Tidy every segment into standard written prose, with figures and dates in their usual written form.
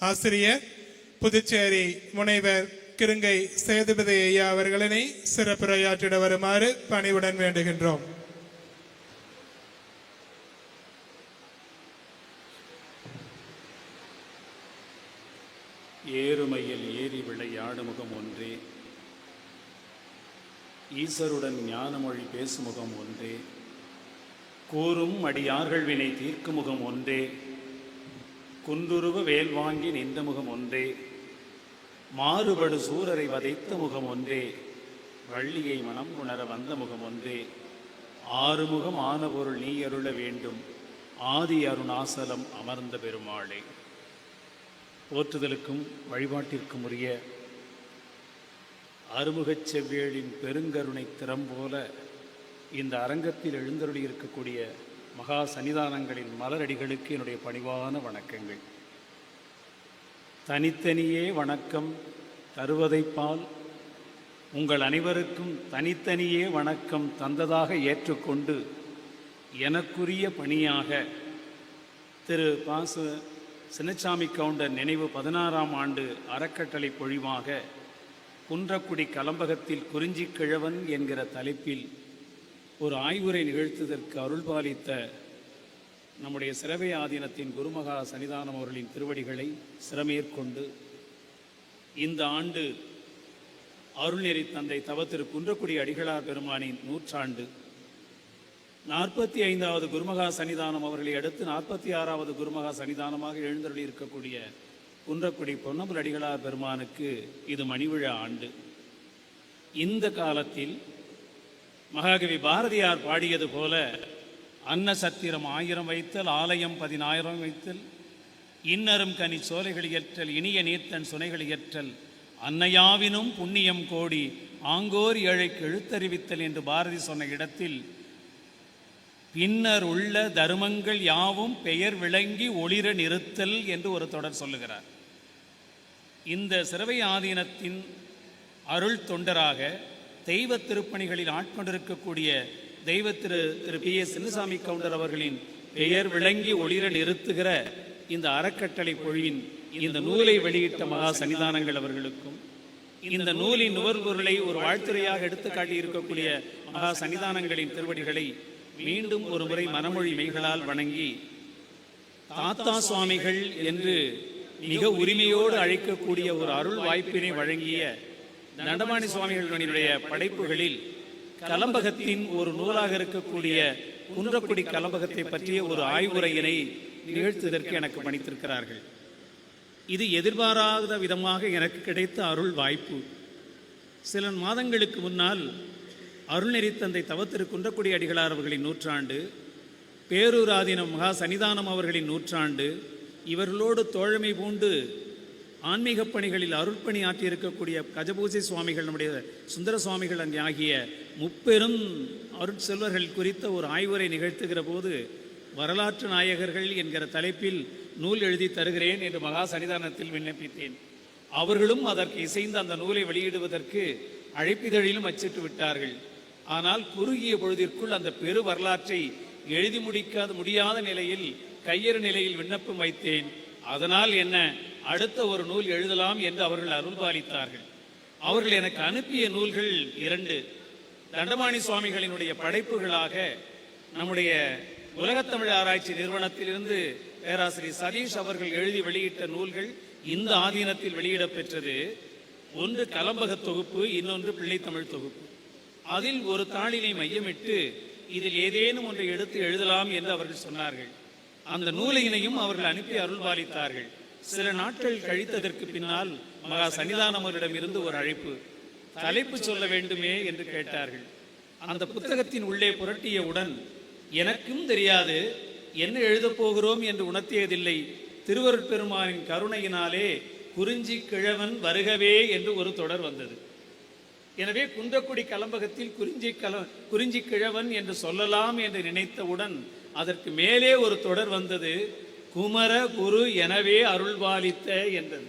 ஆசிரியர் புதுச்சேரி முனைவர் கிருங்கை சேதுபதி ஐயா அவர்களினை சிறப்புரையாற்றிட வருமாறு பணிவுடன் வேண்டுகின்றோம். ஏறுமையில் ஏறி விளையாடு முகம் ஒன்றே, ஈசருடன் ஞானமொழி பேசுமுகம் ஒன்றே, கூறும் அடியார்கள் வினை தீர்க்கும் முகம் ஒன்றே, குன்றுருவ வேல் வாங்கி நின்ற முகம் ஒன்றே, மாறுபடு சூரரை வதைத்த முகம் ஒன்றே, வள்ளியை மனம் உணர வந்த முகம் ஒன்றே, ஆறுமுகம் ஆன பொருள் நீ அருள வேண்டும், ஆதி அருணாசலம் அமர்ந்த பெருமாளே. போற்றுதலுக்கும் வழிபாட்டிற்கும் உரிய அருமுகச் செவ்வேளின் பெருங்கருணை திறம்போல இந்த அரங்கத்தில் எழுந்தருளி இருக்கக்கூடிய மகா சன்னிதானங்களின் மலரடிகளுக்கு என்னுடைய பணிவான வணக்கங்கள். தனித்தனியே வணக்கம் தருவதைப்பால் உங்கள் அனைவருக்கும் தனித்தனியே வணக்கம் தந்ததாக ஏற்றுக்கொண்டு எனக்குரிய பணியாக திரு பாசு சின்னசாமி கவுண்டர் நினைவு 16ஆம் ஆண்டு அறக்கட்டளை பொழிவாக குன்றக்குடி கலம்பகத்தில் குறிஞ்சி கிழவன் என்கிற தலைப்பில் ஒரு ஆய்வுரை நிகழ்த்துவதற்கு அருள்பாலித்த நம்முடைய சிரவை ஆதீனத்தின் குருமகா சன்னிதானம் அவர்களின் திருவடிகளை சிரமேற்கொண்டு இந்த ஆண்டு அருள்நெறி தந்தை தவ திரு குன்றக்குடி அடிகளார் பெருமானின் நூற்றாண்டு 45வது குருமகா சன்னிதானம் அவர்களை அடுத்து 46வது குருமகா சன்னிதானமாக எழுந்தருளி இருக்கக்கூடிய குன்றக்குடி பொன்னம்பல அடிகளார் பெருமானுக்கு இது மணிவிழா ஆண்டு. இந்த காலத்தில் மகாகவி பாரதியார் பாடியது போல அன்ன சத்திரம் 1000 வைத்தல், ஆலயம் 10000 வைத்தல், இன்னரும் கனி சோலைகள் இயற்றல், இனிய நீர்த்தன் சுனைகள் இயற்றல், அன்னையாவினும் புண்ணியம் கோடி ஆங்கோர் ஏழைக்கு எழுத்தறிவித்தல் என்று பாரதி சொன்ன இடத்தில் பின்னர் உள்ள தருமங்கள் யாவும் பெயர் விளங்கி ஒளிர நிறுத்தல் என்று ஒரு தொடர் சொல்லுகிறார். இந்த சிரவை ஆதீனத்தின் அருள் தொண்டராக தெய்வ திருப்பணிகளில் ஆட்கொண்டிருக்கக்கூடிய தெய்வ திரு பி.எஸ். சின்னசாமி கவுண்டர் அவர்களின் பெயர் விளங்கி ஒளிர நிறுத்துகிற இந்த அறக்கட்டளை பொழிவின் இந்த நூலை வெளியிட்ட மகா சன்னிதானங்கள் அவர்களுக்கும், இந்த நூலின் நுகர்பொருளை ஒரு வாழ்த்துறையாக எடுத்துக்காட்டி இருக்கக்கூடிய மகா சன்னிதானங்களின் திருவடிகளை மீண்டும் ஒரு முறை மனமொழி மெய்களால் வணங்கி, தாத்தா சுவாமிகள் என்று மிக உரிமையோடு அழைக்கக்கூடிய ஒரு அருள் வாய்ப்பினை வழங்கிய தண்டபாணி சுவாமிகளுடைய படைப்புகளில் கலம்பகத்தின் ஒரு நூலாக இருக்கக்கூடிய குன்றக்குடி கலம்பகத்தை பற்றிய ஒரு ஆய்வுரையினை நிகழ்த்துவதற்கு எனக்கு பணித்திருக்கிறார்கள். இது எதிர்பாராத விதமாக எனக்கு கிடைத்த அருள் வாய்ப்பு. சில மாதங்களுக்கு முன்னால் அருள்நெறி தந்தை தவ திரு குன்றக்குடி அடிகளார் அவர்களின் நூற்றாண்டு, பேரூர் ஆதீனம் மகா சன்னிதானம் அவர்களின் நூற்றாண்டு, இவர்களோடு தோழமை பூண்டு ஆன்மீக பணிகளில் அருள்பணி ஆற்றியிருக்கக்கூடிய கஜபூஜை சுவாமிகள், நம்முடைய சுந்தர சுவாமிகள் ஆகிய முப்பெரும் அருட்செல்வர்கள் குறித்த ஒரு ஆய்வுரை நிகழ்த்துகிற போது வரலாற்று நாயகர்கள் என்கிற தலைப்பில் நூல் எழுதி தருகிறேன் என்று மகா சன்னிதானத்தில் விண்ணப்பித்தேன். அவர்களும் அதற்கு இசைந்து அந்த நூலை வெளியிடுவதற்கு அழைப்பிதழிலும் அச்சிட்டு விட்டார்கள். ஆனால் குறுகிய பொழுதிற்குள் அந்த பெரு வரலாற்றை எழுதி முடியாத நிலையில் கையறு நிலையில் விண்ணப்பம் வைத்தேன். அதனால் என்ன, அடுத்த ஒரு நூல் எழுதலாம் என்று அவர்கள் அருள்பாலித்தார்கள். அவர்கள் எனக்கு அனுப்பிய நூல்கள் 2 தண்டபாணி சுவாமிகளினுடைய படைப்புகளாக நம்முடைய உலகத்தமிழ் ஆராய்ச்சி நிறுவனத்திலிருந்து பேராசிரியர் சதீஷ் அவர்கள் எழுதி வெளியிட்ட நூல்கள் இந்த ஆதீனத்தில் வெளியிட பெற்றது. ஒன்று கலம்பக தொகுப்பு, இன்னொன்று பிள்ளைத்தமிழ் தொகுப்பு. அதில் ஒரு தாளினை மையமிட்டு இதில் ஏதேனும் ஒன்றை எடுத்து எழுதலாம் என்று அவர்கள் சொன்னார்கள். அந்த நூலினையும் அவர்கள் அனுப்பி அருள்பாலித்தார்கள். சில நாட்கள் கழித்ததற்கு பின்னால் மகா சன்னிதானம் அவரிடம் இருந்து ஒரு அழைப்பு, தலைப்பு சொல்ல வேண்டுமே என்று கேட்டார்கள். அந்த புத்தகத்தின் உள்ளே புரட்டியவுடன் எனக்கும் தெரியாது, என்ன எழுதப் போகிறோம் என்று உணர்த்தியதில்லை. திருவருட்பெருமானின் கருணையினாலே குறிஞ்சி கிழவன் வருகவே என்று ஒரு தொடர் வந்தது. எனவே குன்றக்குடி கலம்பகத்தில் குறிஞ்சி கிழவன் என்று சொல்லலாம் என்று நினைத்தவுடன் அதற்கு மேலே ஒரு தொடர் வந்தது, குமர குரு எனவே அருள்பாலித்த என்றது.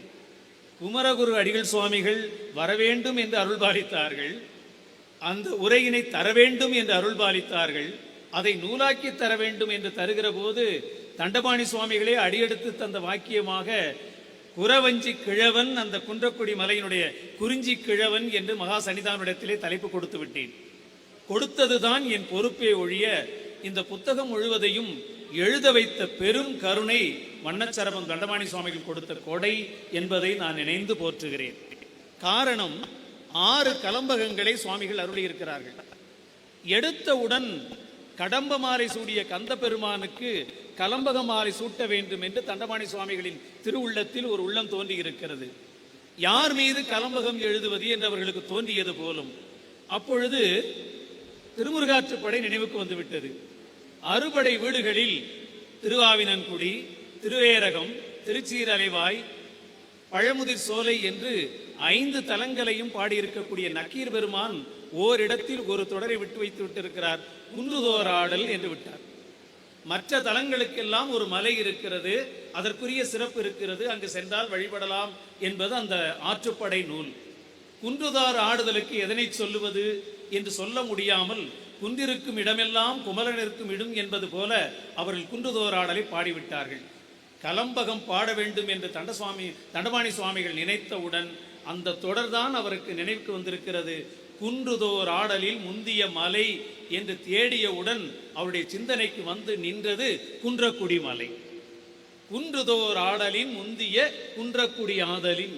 குமரகுரு அடிகள் சுவாமிகள் வரவேண்டும் என்று அருள்பாலித்தார்கள். அந்த உரையினை தர வேண்டும் என்று அருள்பாலித்தார்கள். அதை நூலாக்கி தர வேண்டும் என்று தருகிற போது தண்டபாணி சுவாமிகளே அடியெடுத்து தந்த வாக்கியமாக குறவஞ்சி கிழவன், அந்த குன்றக்குடி மலையினுடைய குறிஞ்சி கிழவன் என்று மகா சன்னிதானத்திலே தலைப்பு கொடுத்து விட்டேன். கொடுத்ததுதான் என் பொறுப்பே ஒழிய இந்த புத்தகம் முழுவதையும் எழுத வைத்த பெரும் கருணை வண்ணச்சரபம் தண்டபாணி சுவாமிகள் கொடுத்த கொடை என்பதை நான் நினைந்து போற்றுகிறேன். காரணம், 6 கலம்பகங்களை சுவாமிகள் அருளியிருக்கிறார்கள். எடுத்தவுடன் கடம்ப மாலை சூடிய கந்த பெருமானுக்கு கலம்பக மாலை சூட்ட வேண்டும் என்று தண்டபாணி சுவாமிகளின் திருவுள்ளத்தில் ஒரு உள்ளம் தோன்றி இருக்கிறது. யார் மீது கலம்பகம் எழுதுவது என்று அவர்களுக்கு தோன்றியது போலும். அப்பொழுது திருமுருகாற்றுப்படை நினைவுக்கு வந்துவிட்டது. அறுபடை வீடுகளில் திருவாவினன்குடி, திருவேரகம், திருச்சீரலைவாய், பழமுதிர் சோலை என்று 5 தலங்களையும் பாடியிருக்கக்கூடிய நக்கீர் பெருமான் ஓரிடத்தில் ஒரு தொடரை விட்டு வைத்து விட்டிருக்கிறார். குன்றுதோராடல் என்று விட்டார். மற்ற தலங்களுக்கெல்லாம் ஒரு மலை இருக்கிறது, அதற்குரிய சிறப்பு இருக்கிறது, அங்கு சென்றால் வழிபடலாம் என்பது அந்த ஆற்றுப்படை நூல். குன்றுதார் ஆடுதலுக்கு எதனை சொல்லுவது என்று சொல்ல முடியாமல் குன்றிருக்கும் இடமெல்லாம் குமரனிருக்கும் இடும் என்பது போல அவர்கள் குன்றுதோராடலை பாடிவிட்டார்கள். கலம்பகம் பாட வேண்டும் என்று தண்டபாணி சுவாமிகள் நினைத்தவுடன் அந்த தொடர்தான் அவருக்கு நினைவுக்கு வந்திருக்கிறது. குன்றுதோர் ஆடலில் முந்திய மலை என்று தேடியவுடன் அவருடைய சிந்தனைக்கு வந்து நின்றது குன்றக்குடி மலை. குன்றுதோர் ஆடலின் முந்திய குன்றக்குடி ஆதலின்.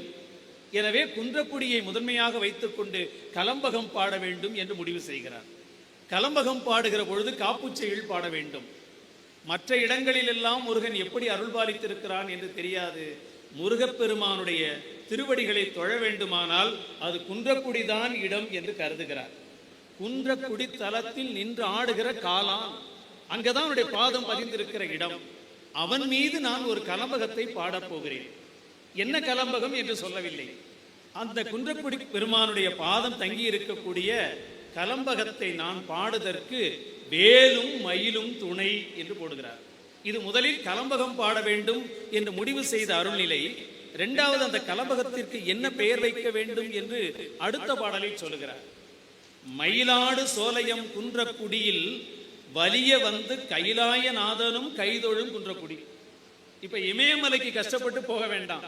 எனவே குன்றக்குடியை முதன்மையாக வைத்துக்கொண்டு கலம்பகம் பாட வேண்டும் என்று முடிவு செய்கிறார். கலம்பகம் பாடுகிற பொழுது காப்புச்செயில் பாட வேண்டும். மற்ற இடங்களிலெல்லாம் முருகன் எப்படி அருள்பாலித்திருக்கிறான் என்று தெரியாது. முருகப்பெருமானுடைய திருவடிகளை தொழ வேண்டுமானால் அது குன்றக்குடிதான் இடம் என்று கருதுகிறார். குன்றக்குடி தலத்தில் நின்று ஆடுகிற காலான், அங்கதான் அவனுடைய பாதம் பதிந்திருக்கிற இடம். அவன் மீது நான் ஒரு கலம்பகத்தை பாடப் போகிறேன். என்ன கலம்பகம் என்று சொல்லவில்லை. அந்த குன்றக்குடி பெருமானுடைய பாதம் தங்கி இருக்கக்கூடிய கலம்பகத்தை நான் பாடுவதற்கு வேலும் மயிலும் துணை என்று போடுகிறார். இது முதலில் கலம்பகம் பாட வேண்டும் என்று முடிவு செய்த அருள்நிலை. இரண்டாவது, அந்த கலம்பகத்திற்கு என்ன பெயர் வைக்க வேண்டும் என்று அடுத்த பாடலில் சொல்லுகிறார். மயிலாடு சோலையம் குன்றக்குடியில் வலிய வந்து கைலாய நாதனும் கைதொழும் குன்றக்குடி. இப்ப இமயமலைக்கு கஷ்டப்பட்டு போக வேண்டாம்.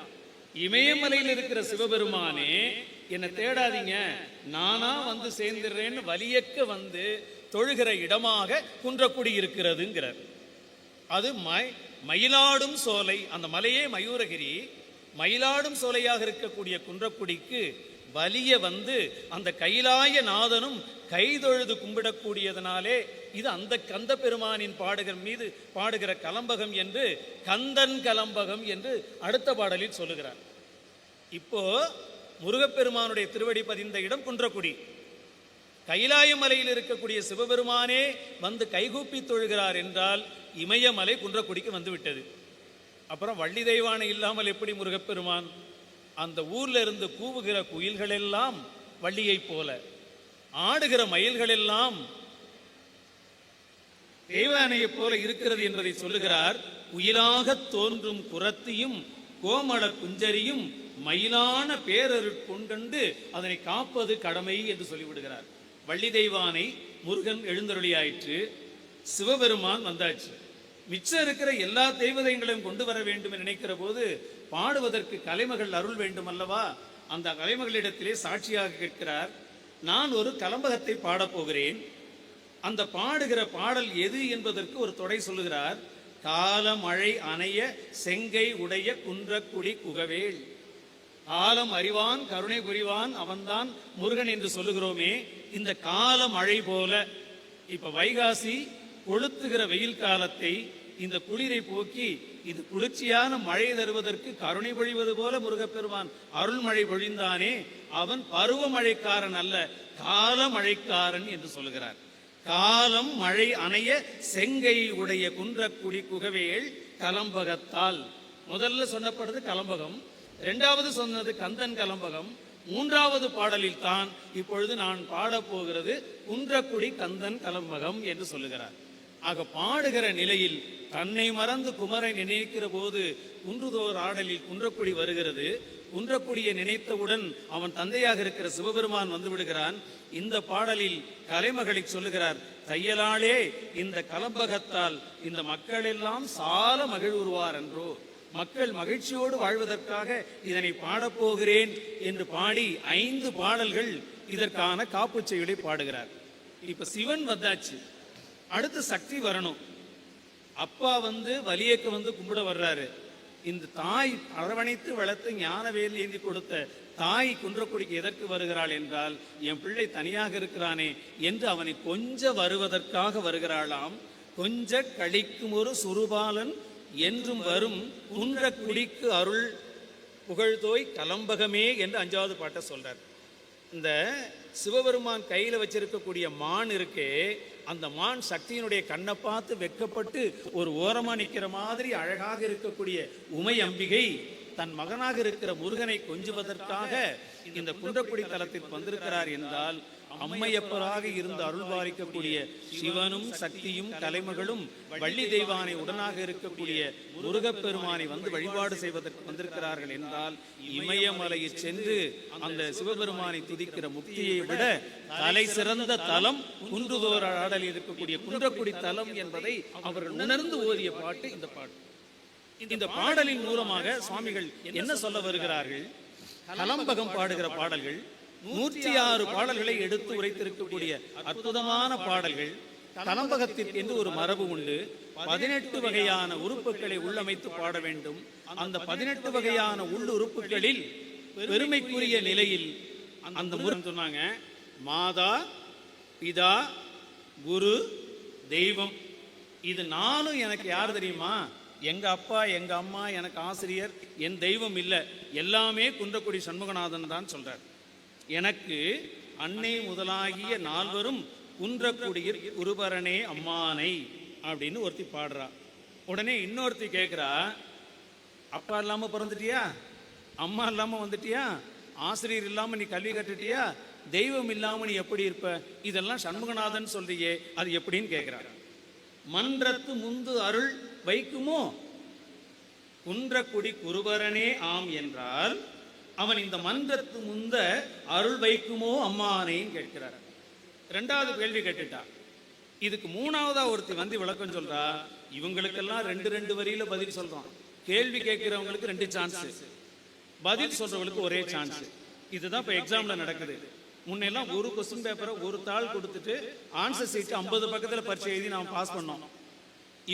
இமயமலையில் இருக்கிற சிவபெருமானே, என்னை தேடாதீங்க, நானா வந்து சேர்ந்துடுறேன்னு வலியக்க வந்து தொழுகிற இடமாக குன்றக்குடி இருக்கிறதுங்கிறார். அது மயிலாடும் சோலை, அந்த மலையே மயூரகிரி. மயிலாடும் சோலையாக இருக்கக்கூடிய குன்றக்குடிக்கு வலிய வந்து அந்த கைலாய நாதனும் கைதொழுது கும்பிடக்கூடியதனாலே இது அந்த கந்த பெருமானின் மீது பாடுகிற கலம்பகம் என்று கந்தன் கலம்பகம் என்று அடுத்த பாடலில் சொல்லுகிறார். இப்போ முருகப்பெருமானுடைய திருவடி பதிந்த இடம் குன்றக்குடி. கைலாய மலையில் இருக்கக்கூடிய சிவபெருமானே வந்து கைகூப்பி தொழுகிறார் என்றால் இமயமலை குன்றக்குடிக்கு வந்து விட்டது. அப்புறம் வள்ளி தெய்வானை இல்லாமல் எப்படி முருகப்பெருமான்? அந்த ஊர்ல இருந்து கூவுகிற குயில்கள் எல்லாம் வள்ளியை போல, ஆடுகிற மயில்கள் எல்லாம் தெய்வானையை போல இருக்கிறது என்பதை சொல்லுகிறார். குயிலாக தோன்றும் குரத்தியும் கோமள குஞ்சரியும் மயிலான பேரருட்கொண்டு அதனை காப்பது கடமை என்று சொல்லிவிடுகிறார். வள்ளி தெய்வானை முருகன் எழுந்தருளியாயிற்று, சிவபெருமான் வந்தாச்சு. மிச்சம் இருக்கிற எல்லா தெய்வதைகளையும் கொண்டு வர வேண்டும் என்று நினைக்கிற போது பாடுவதற்கு கலைமகள் அருள் வேண்டும் அல்லவா? அந்த கலைமகளிடத்திலே சாட்சியாக கேட்கிறார். நான் ஒரு கலம்பகத்தை பாடப்போகிறேன். அந்த பாடுகிற பாடல் எது என்பதற்கு ஒரு தொடை சொல்லுகிறார். கால மழை அணைய செங்கை உடைய குன்றக்குடி குகவேள். காலம் அறிவான் கருணை புரிவான் அவன்தான் முருகன் என்று சொல்லுகிறோமே, இந்த கால மழை போல இப்ப வைகாசி கொளுத்துகிற வெயில் காலத்தை இந்த குளிரை போக்கி இது குளிர்ச்சியான மழை தருவதற்கு கருணை பொழிவது போல முருகப்பெருமான் அருள்மழை பொழிந்தானே, அவன் பருவமழைக்காரன் அல்ல, கால மழைக்காரன் என்று சொல்லுகிறார். காலம் மழை அணைய செங்கை உடைய குன்றக்குடி குகவேள் கலம்பகத்தால். முதல்ல சொன்னப்படுறது கலம்பகம், இரண்டாவது சொன்னது கந்தன் கலம்பகம், மூன்றாவது பாடலில் தான் இப்பொழுது நான் பாடப்போகிறது குன்றக்குடி கந்தன் கலம்பகம் என்று சொல்லுகிறார். ஆக பாடுகிற நிலையில் தன்னை மறந்து குமரை நினைக்கிற போது குன்றுதோர் ஆடலில் குன்றக்குடி வருகிறது. குன்றக்குடியை நினைத்தவுடன் அவன் தந்தையாக இருக்கிற சிவபெருமான் வந்து விடுகிறான். இந்த பாடலில் கலைமகளை சொல்லுகிறார். தையலாளே இந்த கலம்பகத்தால் இந்த மக்கள் எல்லாம் சால மகிழ்வுருவார் என்றோ. மக்கள் மகிழ்ச்சியோடு வாழ்வதற்காக இதனை பாடப்போகிறேன் என்று பாடி 5 பாடல்கள் இதற்கான காப்புச் செய்யுளை பாடுகிறார். இப்ப சிவன் வந்தாச்சு, அடுத்து சக்தி வரணும். அப்பா வலியேக்க கும்பிட வர்றாரு. இந்த தாய் அரவணைத்து வளர்த்து ஞானவேல் ஏந்தி கொடுத்த தாய் குன்றக்குடிக்கு எதற்கு வருகிறாள் என்றால், என் பிள்ளை தனியாக இருக்கிறானே என்று அவனை கொஞ்ச வருவதற்காக வருகிறாளாம். கொஞ்ச கழிக்கும் ஒரு சுருபாலன் என்றும் வரும் குன்றக்குடிக்கு அருள் புகழ்தோய் கலம்பகமே என்று 5வது பாட்டை சொல்றார். இந்த சிவபெருமான் கையில வச்சிருக்கக்கூடிய மான் இருக்கே, அந்த மான் சக்தியினுடைய கண்ணை பார்த்து வெட்கப்பட்டு ஒரு ஓரமா நிக்கிற மாதிரி அழகாக இருக்கக்கூடிய உமை அம்பிகை தன் மகனாக இருக்கிற முருகனை கொஞ்சுவதற்காக இந்த குன்றக்குடி தலத்தில் வந்திருக்கிறார் என்றால், அம்மையப்பராக இருந்து அருள்பாலிக்கக்கூடிய சிவனும் சக்தியும் கலைமகளும் வள்ளி தெய்வானை உடனாக இருக்கக்கூடிய முருகப்பெருமானை வழிபாடு செய்வதற்கு வந்திருக்கிறார்கள் என்றால், இமயமலையில் சென்று அந்த சிவபெருமானை துதிக்கிற முக்தியை விட தலை சிறந்த தலம் குன்றுதோர் ஆடலில் இருக்கக்கூடிய குன்றக்குடி தலம் என்பதை அவர்கள் உணர்ந்து ஓதிய பாட்டு இந்த பாட்டு. இந்த பாடலின் மூலமாக சுவாமிகள் என்ன சொல்ல வருகிறார்கள்? கலம்பகம் பாடுகிற பாடல்கள் 106 பாடல்களை எடுத்து உரைத்திருக்கக்கூடிய அற்புதமான பாடல்கள். கலம்பகத்திற்கு என்று ஒரு மரபு உண்டு. 18 வகையான உறுப்புகளை உள்ளமைத்து பாட வேண்டும். அந்த 18 வகையான உள்ளுறுப்புகளில் பெருமைக்குரிய நிலையில் அந்த முருகன் சொன்னாங்க, மாதா பிதா குரு தெய்வம். இது 4 எனக்கு யார் தெரியுமா? எங்க அப்பா எங்க அம்மா எனக்கு ஆசிரியர், என் தெய்வம் இல்லை, எல்லாமே குன்றக்குடி சண்முகநாதன் தான் சொல்றார். எனக்கு அன்னை முதலாகிய 4வரும் குன்றக்குடியில் குருபரனே அம்மானை அப்படின்னு ஒருத்தி பாடுறா. உடனே இன்னொருத்தி கேட்கிறா, அப்பா இல்லாம பிறந்துட்டியா, அம்மா இல்லாம வந்துட்டியா, ஆசிரியர் இல்லாம நீ கல்வி கட்டுட்டியா, தெய்வம் இல்லாம நீ எப்படி இருப்ப? இதெல்லாம் சண்முகநாதன் சொல்றியே, அது எப்படின்னு கேட்கிறார். மன்றத்து முந்து அருள் வைக்குமோ குன்றக்குடி குருபரனே ஆம் என்றால், அவன் இந்த மன்றத்து முந்த அருள் வைக்குமோ அம்மானேன்னு கேட்கிறார். 2வது கேள்வி கேட்டுட்டா. இதுக்கு 3வதா ஒருத்தி விளக்கம் சொல்றா. இவங்களுக்கெல்லாம் 2 வரியில பதில் சொல்றான். கேள்வி கேட்கிறவங்களுக்கு 2 சான்ஸ், பதில் சொல்றவங்களுக்கு ஒரே சான்ஸ். இதுதான் இப்ப எக்ஸாம்ல நடக்குது. முன்னெல்லாம் ஒரு கொஸ்டின் பேப்பரை ஒரு தாள் கொடுத்துட்டு ஆன்சர் சீட் 50 பக்கத்துல பரீட்சை எழுதி நாம் பாஸ் பண்ணோம்.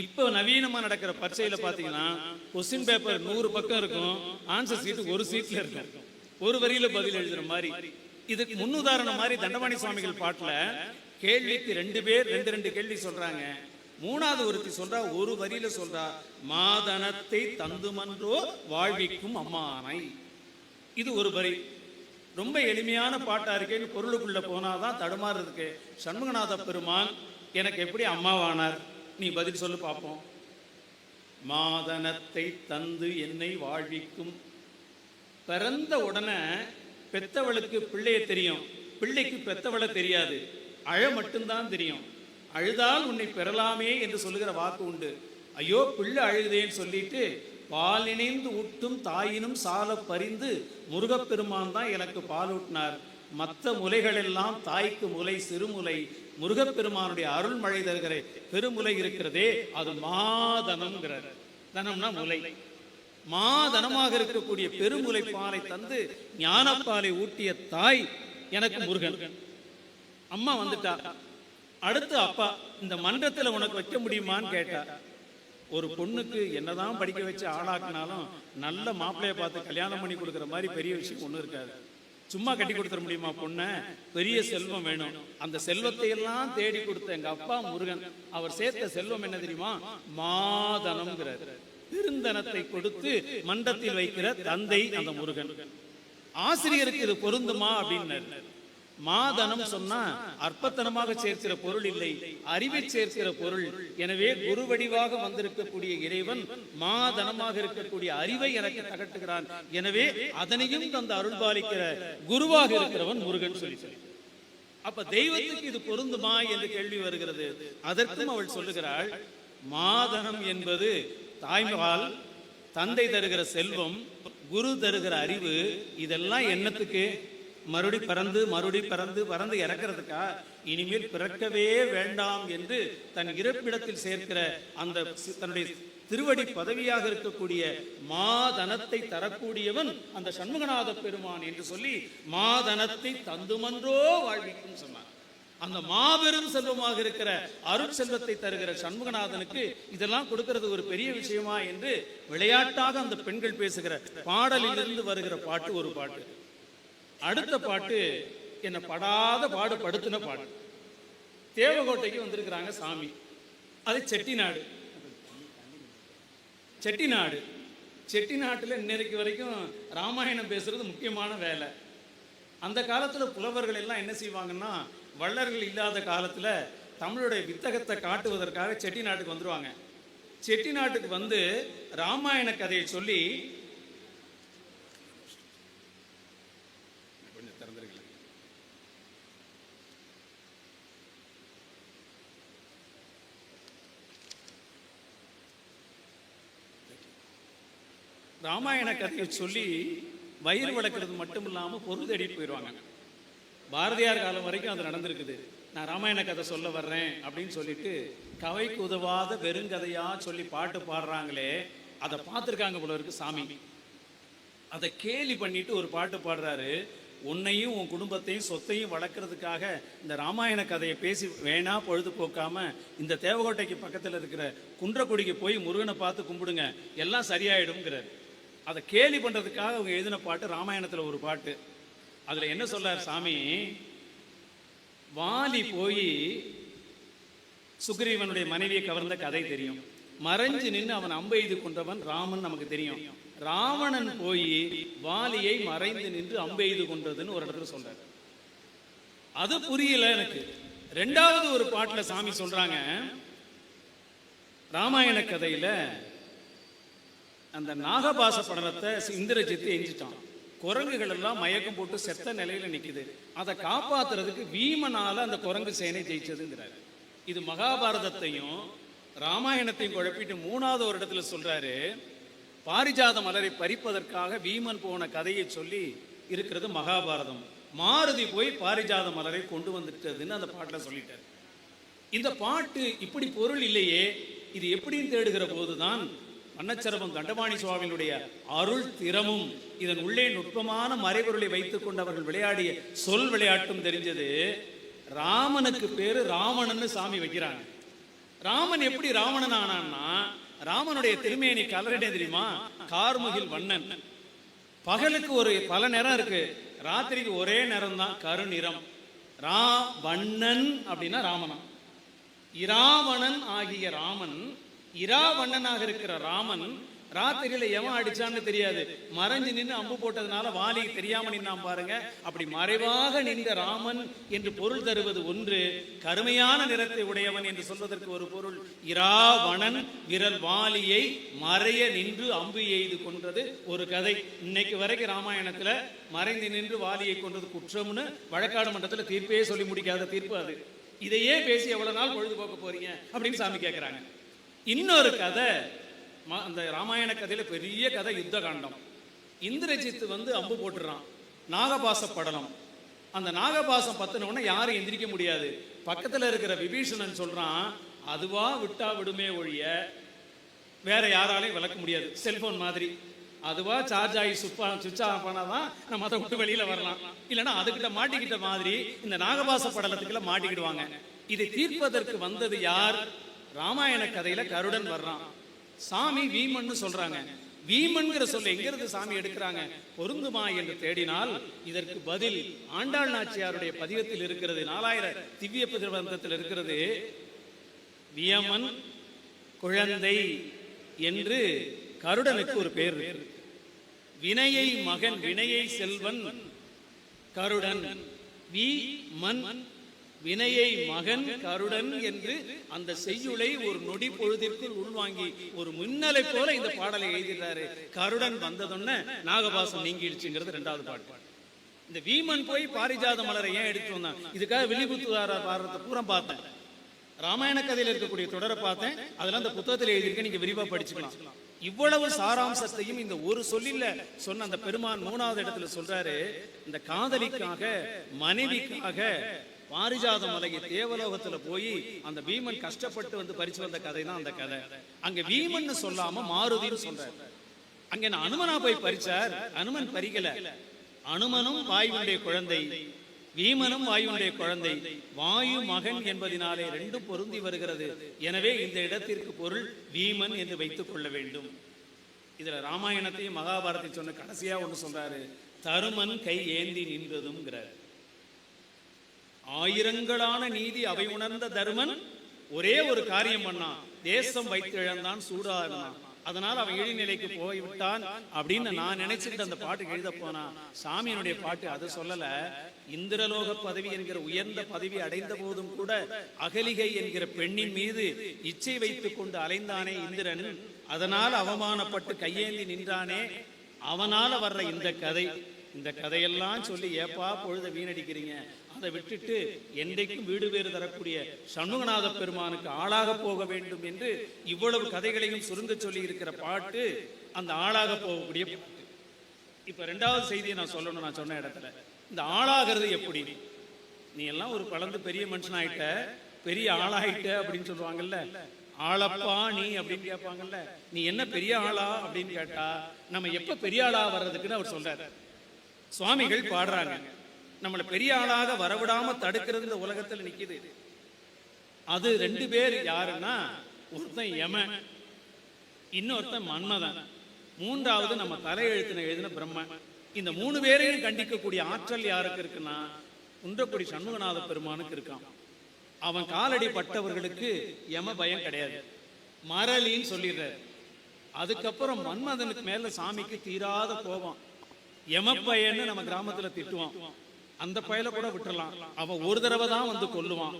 இப்போ நவீனமா நடக்கிற பரீட்சையில பாத்தீங்கன்னா கொஸ்டின் பேப்பர் 100 பக்கம் இருக்கும், ஆன்சர் சீட் ஒரு சீட்ல இருக்கும், ஒரு வரியில பதில் எழுதுற மாதிரி. இதுக்கு முன்னுதாரணம் மாதிரி தண்டபாணி சுவாமிகள் பாட்டுல கேள்விக்கு 2 பேர் 2 கேள்வி சொல்றாங்க. 3வது ஒருத்தி சொல்றா, ஒரு வரியில சொல்றா, மாதனத்தை தந்துமன்றோ வாழ்விக்கும் அம்மானை. இது ஒரு வரி. ரொம்ப எளிமையான பாட்டா இருக்கேன்னு பொருளுக்குள்ள போனாதான் தடுமாறுறதுக்கு. சண்முகநாத பெருமான் எனக்கு எப்படி அம்மாவானார்? நீ பதில் சொல்லு பார்ப்போம். மாதனத்தை தந்து என்னை வாழ்விக்கும். பிறந்த உடனே பெத்தவளுக்கு பிள்ளைய தெரியும், பிள்ளைக்கு பெத்தவளை தெரியாது, அழ மட்டும்தான் தெரியும். அழுதால் உன்னை பெறலாமே என்று சொல்லுகிற வாக்கு உண்டு. ஐயோ பிள்ளை அழுதேன்னு சொல்லிட்டு பால் இணைந்து ஊட்டும் தாயினும் சால பறிந்து முருகப்பெருமான் தான் எனக்கு பால் ஊட்டினார். மற்ற முலைகள் எல்லாம் தாய்க்கு முலை சிறுமுலை, முருகப்பெருமானுடைய அருள் மழை தருகிற பெருமுலை இருக்கிறதே அது மாதனம்ங்கிறார். தனம்னா முலை. மாதனமாக இருக்கக்கூடிய பெருமுலை பாலை தந்து ஞானப்பாலை ஊட்டிய தாய் எனக்கு முருகன். அம்மா வந்துட்டா. அடுத்து அப்பா, இந்த மன்றத்துல உனக்கு வைக்க முடியுமான்னு கேட்டா. ஒரு பொண்ணுக்கு என்னதான் படிக்க வச்சு ஆளாக்குனாலும் நல்ல மாப்பிள்ளைய பார்த்து கல்யாணம் பண்ணி கொடுக்குற மாதிரி பெரிய விஷயம் ஒண்ணு இருக்காது. சும்மா கட்டி கொடுத்துட முடியுமா பொண்ணை? பெரிய செல்வம் வேணும். அந்த செல்வத்தை எல்லாம் தேடி கொடுத்த எங்க அப்பா முருகன். அவர் சேர்த்த செல்வம் என்ன தெரியுமா? மாதனம்ங்கிறார். பெருந்தனத்தை கொடுத்து மன்றத்தில் வைக்கிற தந்தை அந்த முருகன். ஆசிரியருக்கு இது பொருந்துமா அப்படின்னு. மாதனம் சொன்னா அற்பத்தனமாக சேர்க்கிற பொருள் இல்லை, அறிவை சேர்க்கிற பொருள். எனவே குரு வடிவாக வந்திருக்கக்கூடிய இறைவன் மாதனமாக இருக்கக்கூடிய அறிவை எனக்கு தகட்டுகிறான். எனவே அதனையும் தந்த அருள்பாலிக்கிற குருவாக இருக்கிறவன் முருகன் சொல்லி. அப்ப தெய்வத்துக்கு இது பொருந்துமா என்று கேள்வி வருகிறது. அதற்கும் அவள் சொல்லுகிறாள், மாதனம் என்பது தாய்மகால், தந்தை தருகிற செல்வம், குரு தருகிற அறிவு. இதெல்லாம் என்னத்துக்கு? மறுபடி பறந்து இறக்கிறதுக்கா? இனிமேல் பிறக்கவே வேண்டாம் என்று தன் இறப்பிடத்தில் சேர்க்கிற அந்த தன்னுடைய திருவடி பதவியாக இருக்கக்கூடிய மாதனத்தை தரக்கூடியவன் அந்த சண்முகநாத பெருமான் என்று சொல்லி மாதனத்தை தந்துமன்றோ வாழ்விக்கும் சொன்னார். அந்த மாபெரும் செல்வமாக இருக்கிற அருட்செல்வத்தை தருகிற சண்முகநாதனுக்கு இதெல்லாம் கொடுக்கிறது ஒரு பெரிய விஷயமா என்று விளையாட்டாக அந்த பெண்கள் பேசுகிற பாடலிலிருந்து வருகிற பாட்டு ஒரு பாட்டு. அடுத்த பாட்டு என்ன படாத பாடு படுத்தின பாட்டு. தேவகோட்டைக்கு வந்திருக்கிறாங்க சாமி. அது செட்டிநாடு. செட்டிநாடு செட்டிநாட்டில் இன்னைக்கு வரைக்கும் ராமாயணம் பேசுறது முக்கியமான வேலை. அந்த காலத்துல புலவர்கள் எல்லாம் என்ன செய்வாங்கன்னா, வள்ளர்கள் இல்லாத காலத்துல தமிழுடைய வித்தகத்தை காட்டுவதற்காக செட்டிநாட்டுக்கு வந்துருவாங்க. செட்டிநாட்டுக்கு வந்து ராமாயண கதையை சொல்லி ராமாயண கதையை சொல்லி வயிறு வளர்க்கறது மட்டும் இல்லாமல் பொருள் தேடிட்டு போயிடுவாங்க. பாரதியார் காலம் வரைக்கும் அது நடந்திருக்குது. நான் ராமாயண கதை சொல்ல வர்றேன் அப்படின்னு சொல்லிட்டு கவைக்கு உதவாத வெறுங்கதையா சொல்லி பாட்டு பாடுறாங்களே, அதை பார்த்துருக்காங்க போல இருக்கு சாமி. அதை கேலி பண்ணிட்டு ஒரு பாட்டு பாடுறாரு. உன்னையும் உன் குடும்பத்தையும் சொத்தையும் வளர்க்கறதுக்காக இந்த ராமாயண கதையை பேசி வேணா பொழுதுபோக்காம இந்த தேவகோட்டைக்கு பக்கத்தில் இருக்கிற குன்றக்குடிக்கு போய் முருகனை பார்த்து கும்பிடுங்க, எல்லாம் சரியாயிடும்ங்கிறார். அதை கேலி பண்றதுக்காக அவங்க எழுதின பாட்டு ராமாயணத்துல ஒரு பாட்டு. அதுல என்ன சொல்றார் சாமி, வாலி போய் சுக்ரீவனுடைய மனைவியை கவர்ந்த கதை தெரியும். மறைஞ்சு நின்று அவன் அம்பு எய்து கொண்டவன் ராமன் நமக்கு தெரியும். ராவணன் போய் வாலியை மறைந்து நின்று அம்பு எய்து கொண்டதுன்னு ஒரு இடத்துல சொல்றாரு. அது புரியல எனக்கு. ரெண்டாவது ஒரு பாட்டுல சாமி சொல்றாங்க, ராமாயண கதையில அந்த நாகபாச படலத்தை இந்திரஜித்து எஞ்சிட்டான். குரங்குகள் எல்லாம் மயக்கம் போட்டு செத்த நிலையில நிக்குது. அதை காப்பாத்துறதுக்கு வீமனால அந்த குரங்கு சேனை ஜெயிச்சதுங்கிறாரு. இது மகாபாரதத்தையும் ராமாயணத்தையும் குழப்பிட்டு மூணாவது ஒரு இடத்துல சொல்றாரு, பாரிஜாத மலரை பறிப்பதற்காக வீமன் போன கதையை சொல்லி இருக்கிறது மகாபாரதம். மாருதி போய் பாரிஜாத மலரை கொண்டு வந்துட்டதுன்னு அந்த பாட்டுல சொல்லிட்டாரு. இந்த பாட்டு இப்படி பொருள் இல்லையே, இது எப்படின்னு தேடுகிற போதுதான் அன்னச்சரபம் தண்டபாணி சுவாமியினுடைய அருள் திறமும் இதன் உள்ளே நுட்பமான மறைபொருளை வைத்துக் கொண்டு அவர்கள் விளையாடிய சொல் விளையாட்டும் தெரிஞ்சது. ராமனுக்கு பேரு ராவணன்னு சாமி வைக்கிறாங்க. ராமன் எப்படி ராவணன் ஆனான்னா, ராமனுடைய திருமேனி கலர் என்ன தெரியுமா, கார்முகில் வண்ணன். பகலுக்கு ஒரு பல நிறம் இருக்கு, ராத்திரிக்கு ஒரே நிறம் தான், கருநிறம். வண்ணன் அப்படின்னா ராமனா. இராவணன் ஆகிய ராமன், இராவண்ணனாக இருக்கிற ராமன் ராத்திரியில எவன் அடிச்சான்னு தெரியாது, மறைஞ்சு நின்று அம்பு போட்டதுனால வாலி தெரியாம நின்னான் பாருங்க. அப்படி மறைவாக நின்ற ராமன் என்று பொருள் தருவது ஒன்று, கருமையான நிறத்தை உடையவன் என்று சொல்வதற்கு ஒரு பொருள். இராவணன் விரல் வாலியை மறைய நின்று அம்பு எய்து கொன்றது ஒரு கதை. இன்னைக்கு வரைக்கும் ராமாயணத்துல மறைந்து நின்று வாலியை கொன்றது குற்றம்னு வழக்காடு மன்றத்துல தீர்ப்பே சொல்லி முடிக்காத தீர்ப்பு அது. இதையே பேசி எவ்வளவு நாள் பொழுதுபோக்க போறீங்க அப்படின்னு சாமி கேட்கிறாங்க. இன்னொரு கதை, அந்த ராமாயண கதையில பெரிய கதை யுத்த காண்டம். இந்திரஜித்து வந்து அம்பு போட்டுறான், நாகபாச படலம். அந்த நாகபாசம் பத்தினோடனே யாரும் எந்திரிக்க முடியாது. பக்கத்துல இருக்கிற விபீஷணன் சொல்றான், அதுவா விட்டா விடுமே ஒழிய வேற யாராலையும் விளக்க முடியாது. செல்போன் மாதிரி அதுவா சார்ஜ் ஆகி சுவிட்ச் ஆஃப் பண்ணாதான் நம்ம அதை விட்டு வெளியில வரலாம், இல்லைன்னா அதுகிட்ட மாட்டிக்கிட்ட மாதிரி இந்த நாகபாச படலத்துக்குள்ள மாட்டிக்கிடுவாங்க. இதை தீர்ப்பதற்கு வந்தது யார்? ராமாயண கதையில கருடன் வர்றான். சாமி வீமன்னு சொல்றாங்க. வீமன்கிற சொல்ல எங்கிருந்து சாமி எடுக்கிறாங்க? பொருந்துமா என்று தேடினால் இதற்கு பதில் ஆண்டாள் நாச்சியாருடைய பதிகத்தில் இருக்கிறது. 4000 திவ்ய பிரபந்தத்தில் இருக்கிறது. வியமன் குழந்தை என்று கருடனுக்கு ஒரு பேர். வினையை மகன், வினையை செல்வன் கருடன். வி மன் வினையை மகன் கருடன் என்று அந்த செய்யுளை ஒரு நொடி பொழுதிற்குள் உள்வாங்கி ஒரு மின்னலை போல இந்த பாடலை எழுதிடுறாரு. கருடன் வந்ததுன்னு நாகபாசம் நீங்கிடுச்சுங்கிறது ரெண்டாவது பாட்டு. இந்த வீமன் போய் பாரிஜாத மலரை ஏன் எடுத்து வந்தான்? இதுக்காக விழிபுத்துவார பாரதத்தை பூரா பார்த்தேன். ராமாயண கதையில் இருக்கக்கூடிய தொடரை பார்த்தேன். அதெல்லாம் அந்த புத்தகத்தில் எழுதியிருக்க, நீங்க விரிவா படிச்சுக்கலாம். இவ்வளவு சாராம்சத்தையும் இந்த ஒரு சொல்லில சொன்ன அந்த பெருமான் 3வது இடத்துல சொல்றாரு, இந்த காதலிக்காக மனைவிக்காக பாரிஜாத மலையை தேவலோகத்துல போய் அந்த பீமன் கஷ்டப்பட்டு வந்து பறிச்சு வந்த கதை தான் அந்த கதை. அங்க வீமன் சொல்லாம மாருதின்னு சொல்றாரு. அங்க நான் அனுமனா போய் பறிச்சார், அனுமன் பறிக்கல. அனுமனும் வாயுடைய குழந்தை, வீமனும் வாயுடைய குழந்தை, வாயு மகன் என்பதினாலே ரெண்டும் பொருந்தி வருகிறது. எனவே இந்த இடத்திற்கு பொருள் வீமன் என்று வைத்துக் கொள்ள வேண்டும். இதுல ராமாயணத்தையும் மகாபாரத்தையும் சொன்ன கடைசியா ஒண்ணு சொல்றாரு, தருமன் கை ஏந்தி நின்றதுங்கிறார். ஆயிரங்களான நீதி அவை உணர்ந்த தருமன் ஒரே ஒரு காரியம் பண்ணான், தேசம் வைத்து இழந்தான், சூடானான். அதனால அவன் இழிநிலைக்கு போய்விட்டான் அப்படின்னு நான் நினைச்சுக்கிட்டு அந்த பாட்டுக்கு எழுத போனா, சாமியினுடைய பாட்டு அதை சொல்லல. இந்திரலோக பதவி என்கிற உயர்ந்த பதவி அடைந்த போதும் கூட அகலிகை என்கிற பெண்ணின் மீது இச்சை வைத்துக் கொண்டு அலைந்தானே இந்திரன், அதனால் அவமானப்பட்டு கையேந்தி நின்றானே, அவனால வர்ற இந்த கதை. இந்த கதையெல்லாம் சொல்லி ஏப்பா பொழுத வீணடிக்கிறீங்க, அதை விட்டுட்டு என்றைக்கும் வீடு பேறு தரக்கூடிய சண்முகநாத பெருமானுக்கு ஆளாக போக வேண்டும் என்று இவ்வளவு கதைகளையும் சுருங்க சொல்லி இருக்கிற பாட்டு அந்த ஆளாக போகக்கூடிய பாட்டு. இப்ப ரெண்டாவது செய்தியை நான் சொல்லணும். நான் சொன்ன இடத்துல இந்த ஆளாகிறது எப்படி, நீ எல்லாம் ஒரு வளர்ந்து பெரிய மனுஷன் ஆயிட்ட, பெரிய ஆளாயிட்ட அப்படின்னு சொல்லுவாங்கல்ல, ஆளப்பா நீ அப்படின்னு கேட்பாங்கல்ல, நீ என்ன பெரிய ஆளா அப்படின்னு கேட்டா நம்ம எப்ப பெரிய ஆளா வர்றதுக்குன்னு அவர் சொல்றாரு. சுவாமிகள் பாடுறாங்க, நம்மளை பெரிய ஆளாக வரவிடாம தடுக்கிறது இந்த உலகத்துல நிக்குது. அது ரெண்டு பேர் யாருன்னா, ஒருத்தன் யமன், இன்னொருத்தன் மன்மதன், மூன்றாவது நம்ம தலையெழுத்தின எழுதின பிரம்மன். இந்த மூணு பேரையும் கண்டிக்கக்கூடிய ஆற்றல் யாருக்கு இருக்குன்னா குன்றக்குடி சண்முகநாத பெருமானுக்கு இருக்கான். அவன் காலடி பட்டவர்களுக்கு யம பயம் கிடையாது, மரளின்னு சொல்லிடுறாரு. அதுக்கப்புறம் மன்மதனுக்கு மேல சாமிக்கு தீராத கோபம். யமப்பயன்னு நம்ம கிராமத்துல திட்டுவான், அந்த பயல கூட விட்டுறலாம், அவன் ஒரு தடவை தான் வந்து கொல்லுவான்.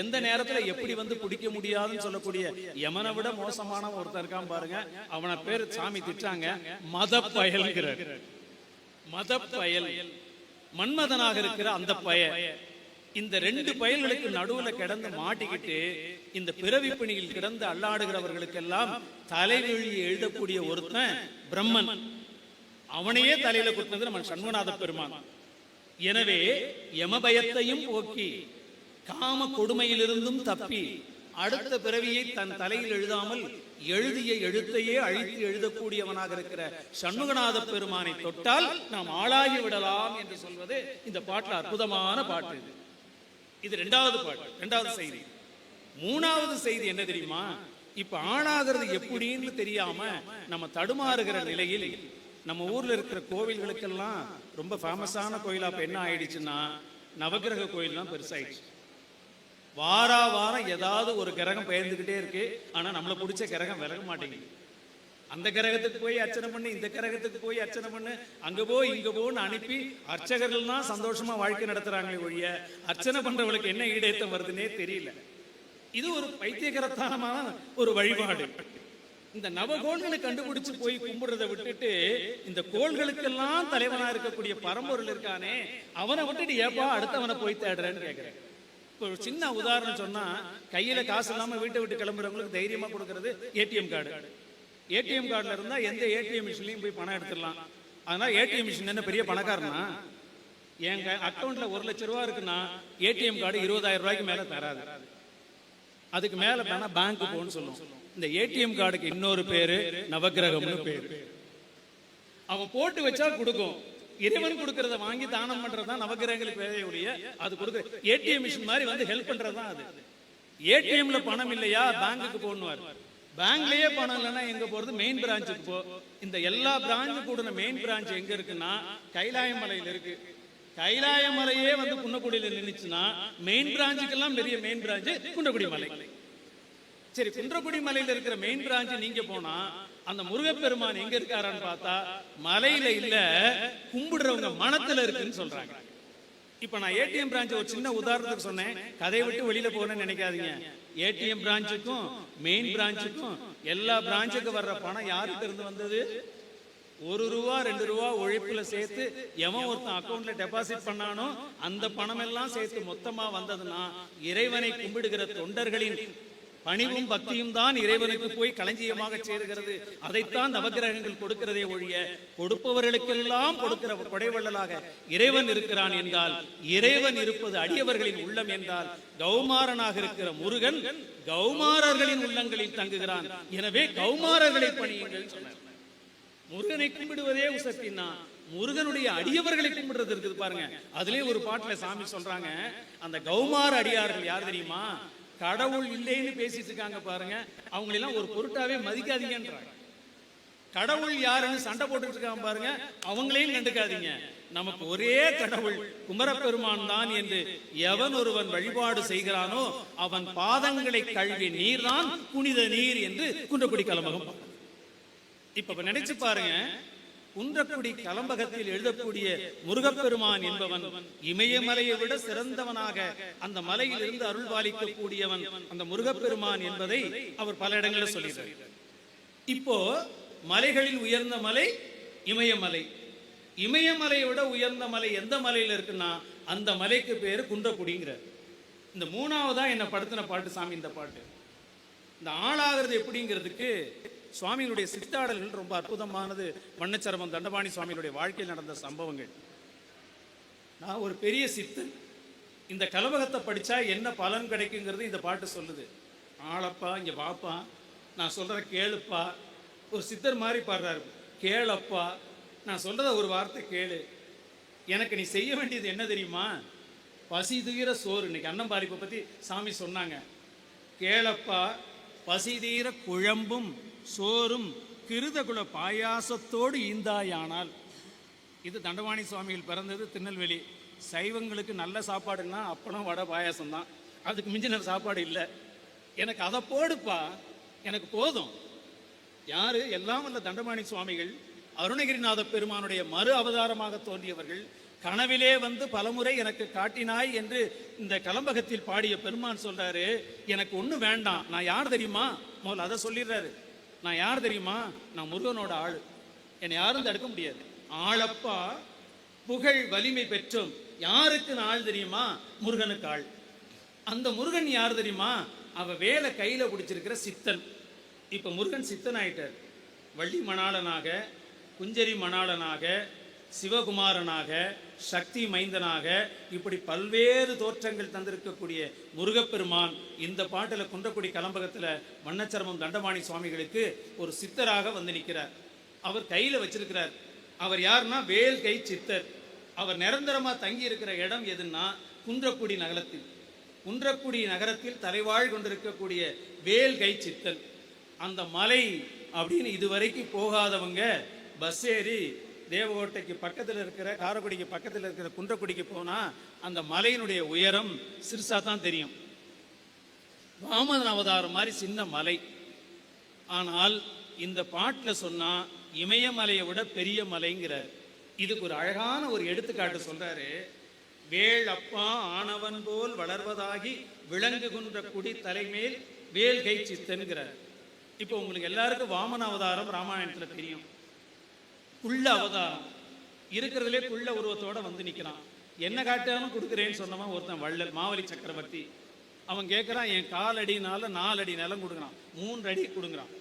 எந்த நேரத்துல எப்படி வந்து பிடிக்க முடியாதுன்னு சொல்லக்கூடிய யமனை விட மோசமான ஒருத்தர் இருக்கான் பாருங்க, அவனை பேர் சாமி திட்டாங்க மதப்பயல்கிறார். மதப்பயல் மன்மதனாக இருக்கிற அந்த பய, இந்த ரெண்டு பயல்களுக்கு நடுவுல கிடந்து மாட்டிக்கிட்டு இந்த பிறவி பிணியில் கிடந்து அல்லாடுகிறவர்களுக்கெல்லாம் தலைவழி எழுதக்கூடிய ஒருத்தன் பிரம்மன். அவனையே தலையில கொடுத்தது நம்ம சண்முகநாத பெருமான். எனவே யமபயத்தையும் போக்கி காம கொடுமையிலிருந்தும் தப்பி அடுத்த பிறவியை தன் தலையில் எழுதாமல் எழுதிய எழுத்தையே அழித்து எழுதக்கூடியவனாக இருக்கிற சண்முகநாத பெருமானை தொட்டால் நாம் ஆளாகி விடலாம் என்று சொல்வது இந்த பாட்டுல அற்புதமான பாட்டு. இது ரெண்டாவது பாட்டு, ரெண்டாவது செய்தி. மூணாவது செய்தி என்ன தெரியுமா, இப்ப ஆளாகிறது எப்படின்னு தெரியாம நம்ம தடுமாறுகிற நிலையில் நம்ம ஊர்ல இருக்கிற கோவில்களுக்கெல்லாம் ரொம்ப ஃபேமஸான கோயிலா இப்ப என்ன ஆயிடுச்சுன்னா, நவகிரக கோயில்லாம் பெருசாயிடுச்சு. வாரம் ஏதாவது ஒரு கிரகம் பெயர்ந்துகிட்டே இருக்கு, ஆனா நம்மளை பிடிச்ச கிரகம் விலக மாட்டேங்குது. அந்த கிரகத்துக்கு போய் அர்ச்சனை பண்ணு, இந்த கிரகத்துக்கு போய் அர்ச்சனை பண்ணு, அங்க போய் இங்க போன்னு அனுப்பி அர்ச்சகர்கள் தான் சந்தோஷமா வாழ்க்கை நடத்துறாங்களே ஒழிய அர்ச்சனை பண்றவங்களுக்கு என்ன ஈடேற்றம் வருதுன்னே தெரியல. இது ஒரு பைத்தியகரத்தனமான ஒரு வழிபாடு. இந்த நவகோள்களை கண்டுபிடிச்சு போய் கும்பிடுறதை விட்டுட்டு இந்த கோள்களுக்கெல்லாம் தலைவனா இருக்கக்கூடிய பரம்பொருள் இருக்கானே அவனை விட்டுட்டு ஏப்பா அடுத்தவனை போய் தேடுறேன்னு கேட்கிறேன். இப்போ ஒரு சின்ன உதாரணம் சொன்னா, கையில காசு இல்லாம வீட்டை விட்டு கிளம்புறவங்களுக்கு தைரியமா கொடுக்கறது ஏடிஎம் கார்டு. ஏடிஎம் கார்டுல இருந்தா எந்த ஏடிஎம் மிஷின்லயும் போய் பணம் எடுத்துடலாம். அதனால ஏடிஎம் மிஷின் என்ன பெரிய பணக்காரனா? எங்க அக்கௌண்ட்ல 1 லட்சம் ரூபாய் இருக்குன்னா ஏடிஎம் கார்டு 20,000 ரூபாய்க்கு மேல தராது. அதுக்கு மேல வேணா பேங்க் போன்னு சொல்லும். இந்த ஏடிஎம் கார்டுக்கு இன்னொரு பேரு நவகிரகம்னு பேரு. அவன் போட்டு வச்சா கொடுக்கும், இறைவன் கொடுக்கறத வாங்கி தானம் பண்றதுதான் நவகிரகங்களுக்கு வேலையுடைய. அது கொடுக்குற ஏடிஎம் மிஷின் மாதிரி வந்து ஹெல்ப் பண்றதுதான் அது. ஏடிஎம்ல பணம் இல்லையா பேங்குக்கு போகணும். பேங்க்லயே பணம் இல்லைன்னா எங்க போறது? மெயின் பிரான்ச்சுக்கு போ. இந்த எல்லா பிரான்ச்சு கூட மெயின் பிரான்ச் எங்க இருக்குன்னா கைலாயமலையில இருக்கு. கைலாயமலையே வந்து குன்னக்குடியில நின்னுச்சுன்னா மெயின் பிரான்ச்சுக்கெல்லாம் பெரிய மெயின் பிரான்ச் குன்றக்குடி மலை. சரி, குன்றக்குடி மலையில இருக்கிற மெயின் பிரான்ச் நீங்க போனா அந்த முருகப்பெருமான் எங்க இருக்காரான்னு பார்த்தா மலையில இல்ல, கும்பிடுறவங்க மனத்துல இருக்குன்னு சொல்றாங்க. இப்ப நான் ஏடிஎம் பிரான்ச் ஒரு சின்ன உதாரணத்துக்கு சொன்னேன், கதையை விட்டு வெளியில போகணும்னு நினைக்காதீங்க. ஏடிஎம் பிரான்ச்சுக்கும் மெயின் பிரான்ச்சுக்கும் எல்லா பிரான்ச்சுக்கு வர்ற பணம் யாருக்கு இருந்து வந்தது? 1 ரூபா 2 ரூபா உழைப்புல சேர்த்து எவன் ஒருத்தன் அக்கௌண்ட்ல டெபாசிட் பண்ணானோ அந்த பணம் எல்லாம் சேர்த்து மொத்தமா வந்ததுன்னா இறைவனை கும்பிடுகிற தொண்டர்களின் பணிவும் பக்தியும் தான் இறைவனுக்கு போய் களஞ்சியமாக சேருகிறது. அதைத்தான் நவகிரகங்கள் கொடுக்கிறதே ஒழிய கொடுப்பவர்களுக்கெல்லாம் கொடுக்கிற கொடைவள்ளலாக இறைவன் இருக்கிறான் என்றால், இறைவன் இருப்பது அடியவர்களின் உள்ளம் என்றால், கௌமாரனாக இருக்கிற முருகன் கௌமாரர்களின் உள்ளங்களில் தங்குகிறான். எனவே கௌமாரர்களை பணியுங்கள் சொன்னார். முருகனை கும்பிடுவதே உசத்தின்னா முருகனுடைய அடியவர்களை கும்பிடுறது இருக்குது பாருங்க. அதுலயே ஒரு பாட்டுல சாமி சொல்றாங்க, அந்த கௌமார அடியார்கள் யார் தெரியுமா? கடவுள் இல்லைன்னு பேசிட்டு இருக்காங்க பாருங்க, அவங்களெல்லாம் ஒரு பொருட்டாவே மதிக்காதீங்கன்றாங்க. கடவுள் யாருன்னு சண்டை போட்டுட்டு இருக்காங்க பாருங்க, அவங்களையும் கண்டுக்காதீங்க. நமக்கு ஒரே கடவுள் குமரப்பெருமான் தான் என்று எவன் ஒருவன் வழிபாடு செய்கிறானோ அவன் பாதங்களை கழுவி நீர் தான் புனித நீர் என்று குன்றக்குடி கலம்பகம். இப்ப நினைச்சு பாருங்க, குன்றக்குடி கலம்பகத்தில் எழுதக்கூடிய முருகப்பெருமான் என்பவன் இமயமலையை விட சிறந்தவனாக அந்த மலையில் இருந்து அருள்பாலிக்க கூடியவன் அந்த முருகப்பெருமான் என்பதை அவர் பல இடங்களில் சொல்லியிருக்கிறார். இப்போ மலைகளில் உயர்ந்த மலை இமயமலை. இமயமலையை விட உயர்ந்த மலை எந்த மலையில இருக்குன்னா அந்த மலைக்கு பேரு குன்றக்குடிங்கிறார். இந்த மூணாவதா என்ன படுத்தின பாட்டு சாமி இந்த பாட்டு. இந்த ஆளாகிறது எப்படிங்கிறதுக்கு சுவாமிகளுடைய சித்தாடல்கள் ரொம்ப அற்புதமானது. வண்ணச்சரமம் தண்டபாணி சுவாமிகளுடைய வாழ்க்கையில் நடந்த சம்பவங்கள். நான் ஒரு பெரிய சித்தன், இந்த கலவகத்தை படிச்சா என்ன பலன் கிடைக்குங்கிறது இந்த பாட்டு சொல்லுது. ஆளப்பா, இங்க வாப்பா, நான் சொல்றத கேளுப்பா. ஒரு சித்தர் மாதிரி பாடுறாரு, கேளப்பா, நான் சொல்றத ஒரு வார்த்தை கேளு. எனக்கு நீ செய்ய வேண்டியது என்ன தெரியுமா? பசி தீர சோறு. இன்னைக்கு அன்னம்பாரிப்பை பத்தி சாமி சொன்னாங்க. கேளப்பா, பசி தீர குழம்பும் சோறும் கிருதகுல பாயாசத்தோடு ஈந்தாயானால். இது தண்டபாணி சுவாமிகள் பிறந்தது திருநெல்வேலி. சைவங்களுக்கு நல்ல சாப்பாடுன்னா அப்பளம் வடை பாயாசம் தான், அதுக்கு மிஞ்சின சாப்பாடு இல்லை. எனக்கு அதை போடுப்பா, எனக்கு போதும். யாரு? எல்லாம் வல்ல தண்டபாணி சுவாமிகள், அருணகிரிநாத பெருமானுடைய மறு அவதாரமாக தோன்றியவர்கள். கனவிலே வந்து பலமுறை எனக்கு காட்டினாய் என்று இந்த கலம்பகத்தில் பாடிய பெருமான் சொல்றாரு, எனக்கு ஒண்ணு வேண்டாம். நான் யார் தெரியுமா? முதல்ல அதை சொல்லிடுறாரு. நான் யார் தெரியுமா? நான் முருகனோட ஆளு, என்னை யாரும் தடுக்க முடியாது. ஆளப்பா, புகழ் வலிமை பெற்றும். யாருக்கு நான் ஆள் தெரியுமா? முருகனுக்கு ஆள். அந்த முருகன் யார் தெரியுமா? அவ வேலை கையில பிடிச்சிருக்கிற சித்தன். இப்ப முருகன் சித்தன் ஆயிட்டார். வள்ளி மணாளனாக, குஞ்சரி மணாளனாக, சிவகுமாரனாக, சக்தி மைந்தனாக, இப்படி பல்வேறு தோற்றங்கள் தந்திருக்கக்கூடிய முருகப்பெருமான் இந்த பாட்டில் குன்றக்குடி கலம்பகத்தில் வண்ணச்சரமம் தண்டபாணி சுவாமிகளுக்கு ஒரு சித்தராக வந்து நிற்கிறார். அவர் கையில் வச்சிருக்கிறார். அவர் யாருன்னா வேல் கை சித்தர். அவர் நிரந்தரமாக தங்கி இருக்கிற இடம் எதுன்னா குன்றக்குடி நகரத்தில். குன்றக்குடி நகரத்தில் தலைவாழ் கொண்டிருக்கக்கூடிய வேல் கை சித்தன். அந்த மலை அப்படின்னு இதுவரைக்கும் போகாதவங்க பஸ் ஏறி தேவகோட்டைக்கு பக்கத்தில் இருக்கிற, காரைக்குடிக்கு பக்கத்தில் இருக்கிற குன்றக்குடிக்கு போனால் அந்த மலையினுடைய உயரம் சிறுசா தான் தெரியும். வாமன அவதாரம் மாதிரி சின்ன மலை. ஆனால் இந்த பாட்டில் சொன்னால் இமயமலையை விட பெரிய மலைங்கிறார். இதுக்கு ஒரு அழகான ஒரு எடுத்துக்காட்டு சொல்றாரு. வேளப்பா ஆனவன் போல் வளர்வதாகி விலங்கு குன்ற குடி தலைமேல் வேல்கை சித்தன்கிறார். இப்போ உங்களுக்கு எல்லாருக்கும் வாமன அவதாரம் ராமாயணத்தில் தெரியும். குள்ள அவதாரம் இருக்கிறதுலே குள்ள உருவத்தோட வந்து நிற்கிறான். என்ன காட்டாலும் கொடுக்குறேன்னு சொன்னவன் ஒருத்தன் வள்ளல் மாவலி சக்கரவர்த்தி. அவன் கேட்குறான், என் 4 அடினால 4 அடி நிலம் கொடுக்குறான், 3 அடி கொடுக்குறான்.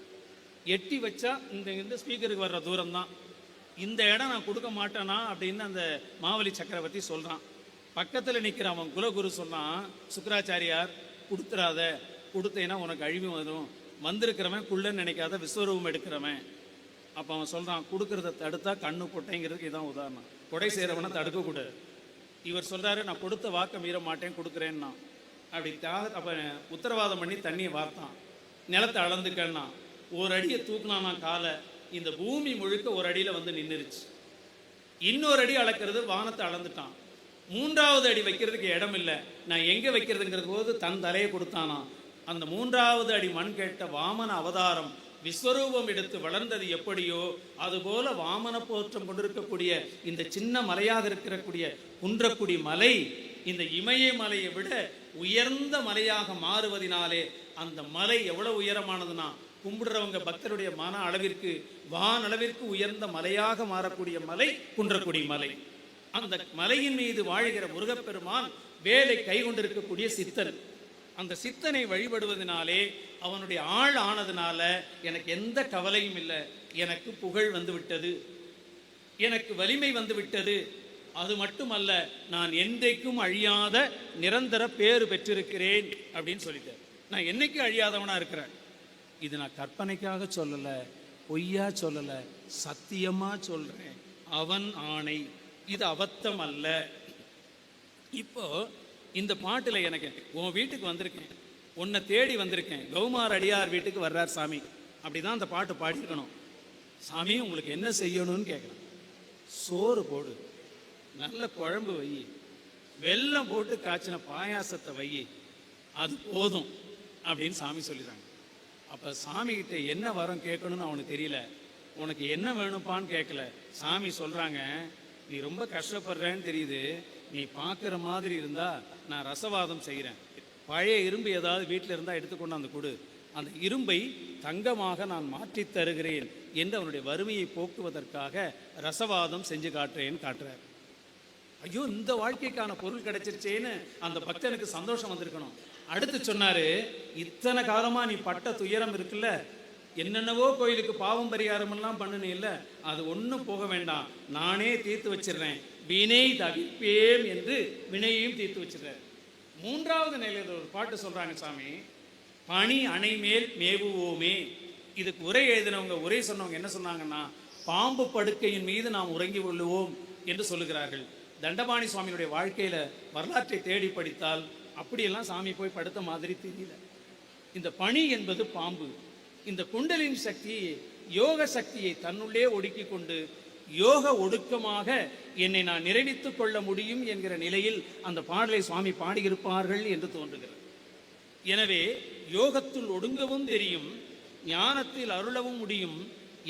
எட்டி வச்சா இந்த ஸ்பீக்கருக்கு வர்ற தூரம் தான். இந்த இடம் நான் கொடுக்க மாட்டேனா அப்படின்னு அந்த மாவலி சக்கரவர்த்தி சொல்கிறான். பக்கத்தில் நிற்கிற அவன் குலகுரு சொன்னான், சுக்கராச்சாரியார் கொடுத்துறாத, கொடுத்தேன்னா உனக்கு அழிவு வரும், வந்திருக்கிறவன் குள்ளன்னு நினைக்காத விஸ்வரூபம் எடுக்கிறவன். அப்போ அவன் சொல்கிறான், கொடுக்கறத தடுத்தா கண்ணு பொட்டைங்கிறதுக்கு இதான் உதாரணம். கொடை செய்கிறவனை தடுக்கக்கூடாது. இவர் சொல்கிறாரு, நான் கொடுத்த வாக்கை மீற மாட்டேன், கொடுக்குறேன்னா. அப்படி அப்போ உத்தரவாதம் பண்ணி தண்ணியை வார்த்தான். நிலத்தை அளந்துக்கன்னா 1 அடியை தூக்குனானா காலை, இந்த பூமி முழுக்க 1 அடியில் வந்து நின்றுருச்சு. இன்னொரு அடி அளக்கிறது வானத்தை அளந்துட்டான். 3வது அடி வைக்கிறதுக்கு இடம் இல்லை, நான் எங்கே வைக்கிறதுங்கிறது போது தன் தலையை கொடுத்தானா. அந்த 3வது அடி மண் கேட்ட வாமன அவதாரம் விஸ்வரூபம் எடுத்து வளர்ந்தது எப்படியோ அதுபோல வாமன போற்றம் கொண்டிருக்கக்கூடிய இந்த சின்ன மலையாக இருக்கக்கூடிய குன்றக்குடி மலை இந்த இமய மலையை விட உயர்ந்த மலையாக மாறுவதினாலே அந்த மலை எவ்வளவு உயரமானதுன்னா கும்பிடுறவங்க பக்தருடைய மன அளவிற்கு வான் அளவிற்கு உயர்ந்த மலையாக மாறக்கூடிய மலை குன்றக்குடி மலை. அந்த மலையின் மீது வாழ்கிற முருகப்பெருமான் வேலை கை கொண்டிருக்கக்கூடிய சித்தன். அந்த சித்தனை வழிபடுவதனாலே அவனுடைய ஆள் ஆனதுனால எனக்கு எந்த கவலையும் இல்லை. எனக்கு புகழ் வந்து விட்டது, எனக்கு வலிமை வந்து விட்டது. அது மட்டுமல்ல, நான் என்றைக்கும் அழியாத நிரந்தர பேறு பெற்றிருக்கிறேன் அப்படின்னு சொல்லிட்டார். நான் என்னைக்கும் அழியாதவனா இருக்கிறேன். இது நான் கற்பனைக்காக சொல்லல, பொய்யா சொல்லல, சத்தியமா சொல்றேன். அவன் ஆணை, இது அபத்தம் அல்ல. இப்போ இந்த பாட்டுல எனக்கு உன் வீட்டுக்கு வந்திருக்கேன், உன்னை தேடி வந்திருக்கேன், கௌமார் அடியார் வீட்டுக்கு வர்றார் சாமி, அப்படிதான் அந்த பாட்டு பாடிக்கணும். சாமி உங்களுக்கு என்ன செய்யணும்னு கேட்குறேன். சோறு போடு, நல்ல குழம்பு வை, வெல்லம் போட்டு காய்ச்சின பாயாசத்தை வை, அது போதும் அப்படின்னு சாமி சொல்லிடுறாங்க. அப்போ சாமி கிட்ட என்ன வரம் கேட்கணும்னு அவனுக்கு தெரியல. உனக்கு என்ன வேணும்ப்பான்னு கேட்கல. சாமி சொல்றாங்க, நீ ரொம்ப கஷ்டப்படுறேன்னு தெரியுது, நீ பார்க்குற மாதிரி இருந்தா நான் ரசவாதம் செய்கிறேன். பழைய இரும்பு ஏதாவது வீட்டில் இருந்தால் எடுத்துக்கொண்டு அந்த கொடு, அந்த இரும்பை தங்கமாக நான் மாற்றி தருகிறேன் என்று அவனுடைய வறுமையை போக்குவதற்காக ரசவாதம் செஞ்சு காட்டுறேன்னு காட்டுறார். ஐயோ, இந்த வாழ்க்கைக்கான பொருள் கிடைச்சிருச்சேன்னு அந்த பக்தனுக்கு சந்தோஷம் வந்திருக்கணும். அடுத்து சொன்னாரு, இத்தனை காலமா நீ பட்ட துயரம் இருக்குல்ல, என்னென்னவோ கோயிலுக்கு பாவம் பரிகாரம் எல்லாம் பண்ணுனே இல்ல, அது ஒன்றும் போக வேண்டாம், நானே தீர்த்து வச்சிடுறேன், வினை தவிப்பேம் என்று வினையையும் தீர்த்து வச்சிடுறார். மூன்றாவது நிலையில் ஒரு பாட்டு சொல்றாங்க சாமி, பனி அணை மேல் மேவுவோமே. இதுக்கு உரை எழுதினவங்க, உரை சொன்னவங்க என்ன சொன்னாங்கன்னா, பாம்பு படுக்கையின் மீது நாம் உறங்கி கொள்ளுவோம் என்று சொல்லுகிறார்கள். தண்டபாணி சுவாமியுடைய வாழ்க்கையில வரலாற்றை தேடி படித்தால் அப்படியெல்லாம் சாமி போய் படுத்த மாதிரி தெரியல. இந்த பனி என்பது பாம்பு. இந்த குண்டலின் சக்தி, யோக சக்தியை தன்னுள்ளே ஒடுக்கி கொண்டு யோக ஒடுக்கமாக என்னை நான் நிறைவித்துக் கொள்ள முடியும் என்கிற நிலையில் அந்த பாடலை சுவாமி பாடியிருப்பார்கள் என்று தோன்றுகிறது. எனவே யோகத்தில் ஒடுங்கவும் தெரியும், ஞானத்தில் அருளவும் முடியும்.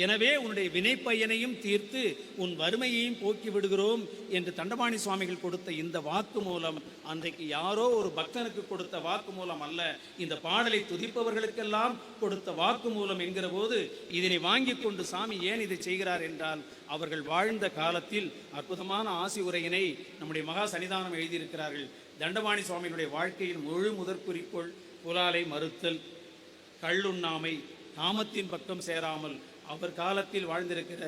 எனவே உன்னுடைய வினைப்பயனையும் தீர்த்து உன் வறுமையையும் போக்கி விடுகிறோம் என்று தண்டபாணி சுவாமிகள் கொடுத்த இந்த வாக்கு மூலம், அன்றைக்கு யாரோ ஒரு பக்தனுக்கு கொடுத்த வாக்கு மூலம் அல்ல, இந்த பாடலை துதிப்பவர்களுக்கெல்லாம் கொடுத்த வாக்கு மூலம் என்கிற போது இதனை வாங்கி கொண்டு சாமி ஏன் இதை செய்கிறார் என்றால், அவர்கள் வாழ்ந்த காலத்தில் அற்புதமான ஆசி உரையினை நம்முடைய மகா சன்னிதானம் எழுதியிருக்கிறார்கள். தண்டபாணி சுவாமியினுடைய வாழ்க்கையின் முழு முதற் குறிக்கோள் புலாலை மறுத்தல், கள்ளுண்ணாமை, காமத்தின் பக்கம் சேராமல், அவர் காலத்தில் வாழ்ந்திருக்கிற